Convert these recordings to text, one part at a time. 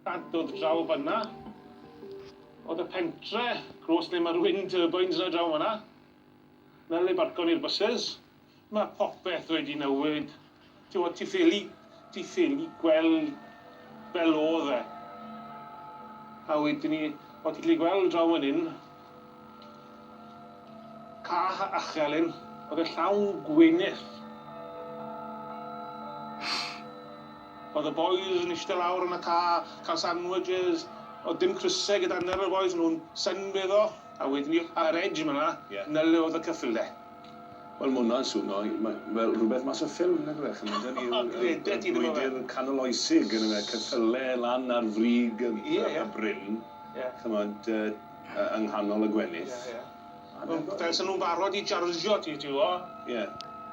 Dad oedd draw fyna. Oedd y pentre, gros le mae'r wind turbines yna draw fyna. Na le barcon i'r buses. Mae popeth wedi newid. Ti ffili gweld fel oedd e. A wedyn ni, o ti'n gallu gweld draw yn un, ca achelyn, oedd e llawn gwynydd. Oedd y boys yn eistedd lawr yn y car, cael sandwiches, oedd dim crysau gyda anner y boys, nhw'n synbydd o. A wedyn ni, ar edge yma, na le oedd y cyffyle. Wel, mae hwnna'n swno, fel rhywbeth mas o ffilm, nag ydych chi'n gwydr canoloesig yn y cyffyle lan ar frig y bryn, chymod, yng nghanol y gwenith. Fel sy'n nhw'n barod i jarjio ti, ti o? Ie.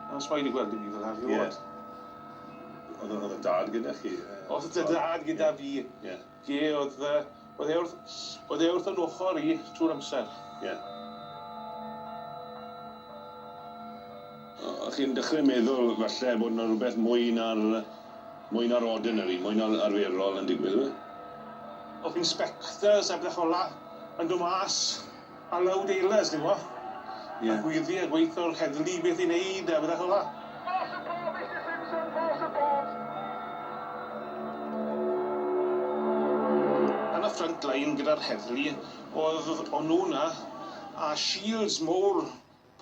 Ond swaid i gweld i fi fel ar fywod. Oedd y dad gyda chi? Oedd y dad gyda fi. Ie, oedd e wrth yn ochr i trwy'r amser. Ie. Chi'n dechrau meddwl falle bod yna rhywbeth mwy na'r ordinary, mwy na'r arferol yn digwydd, Oedd inspectors a beth ola yn dod mas a lawdeilers, ni'n gwybod? A gwyddi a gweithio'r heddlu beth i wneud a beth ola. Yn y front line gyda'r heddlu, oedd nhw na a shields mowr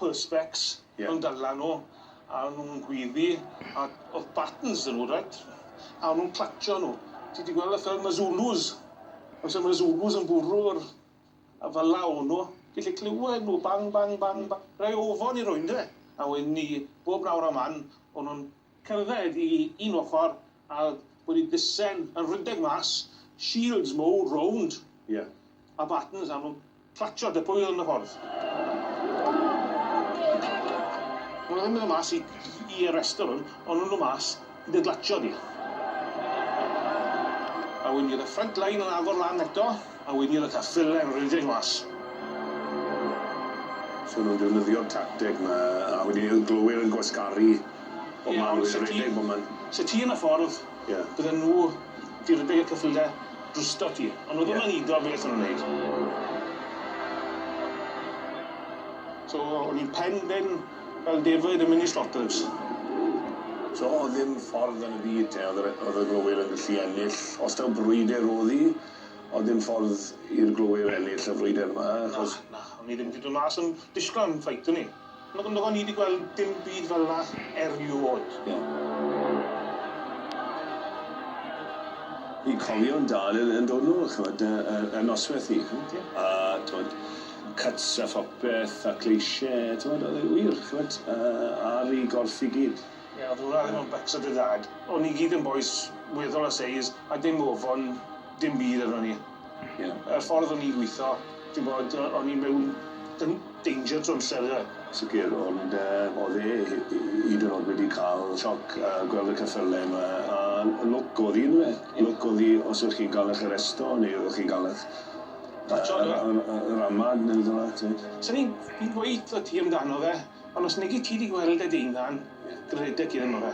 perspecs yn dala nhw. A nhw'n gwyddi, a oedd buttons dyn nhw, right? A nhw'n clatio nhw. Ti wedi gweld y ffilm y Zulus? Os yma Zulus yn bwrw'r a fel law nhw. Gellu clywed nhw, bang, bang, bang, bang. Rai ofon i rwy'n de. A wedyn ni, bob nawr a man, o'n nhw'n cerdded i un ochr a wedi disen yn rhedeg mas, shields mowr round. A buttons, a nhw'n clatio depwyl yn y ffordd. Nhw ddim yn mas i arresto nhw, ond nhw'n mas i ddedlatio di. A wedyn i'r front line yn agor lan eto, a wedyn i'r cyffyle yn rhedeg mas. So nhw'n defnyddio'r tactig yma, a wedyn i'r glowyr yn gwasgaru o man wy'n rhedeg o man. Se ti yn y ffordd, bydden nhw di rhedeg y cyffyle drwsto ti, ond nhw ddim yn iddo beth yn wneud. So o'n i'n pendyn fel David yn mynd i Slaughterhouse. So oedd ddim ffordd yn y byd te, oedd y glowyr yn gallu ennill. Os taw brwydyr oedd hi, oedd ddim ffordd i'r glowyr ennill y frwydyr yma. Na, o'n i ddim wedi dod mas yn disgwyl am ffeit o'n i. Ond o'n i wedi gweld dim byd fel yna erioed. I cofio'n dal yn dod nhw, chymod, y noswaith i. A, twyd, cuts a phopeth a cleisie, oedd e wir, chymod, ar ei gorff i gyd. Ie, oedd hwnna ddim yn becso dy dad. O'n i gyd yn boes weddol a seis, a dim ofon, dim byd ar ni. Y ffordd o'n i gweithio, ti'n bod, o'n i mewn danger trwy amser. Sicr, ond oedd e hyd yn oed wedi cael sioc gweld y cyffyle yma, a look oedd hi, look oedd hi os ydych chi'n cael eich arresto, neu ydych chi'n cael eich ramad neu ddod yna. Sa'n ni'n gweud o ti amdano fe, ond os negi ti wedi gweld y deunan, gredeg iddyn nhw fe.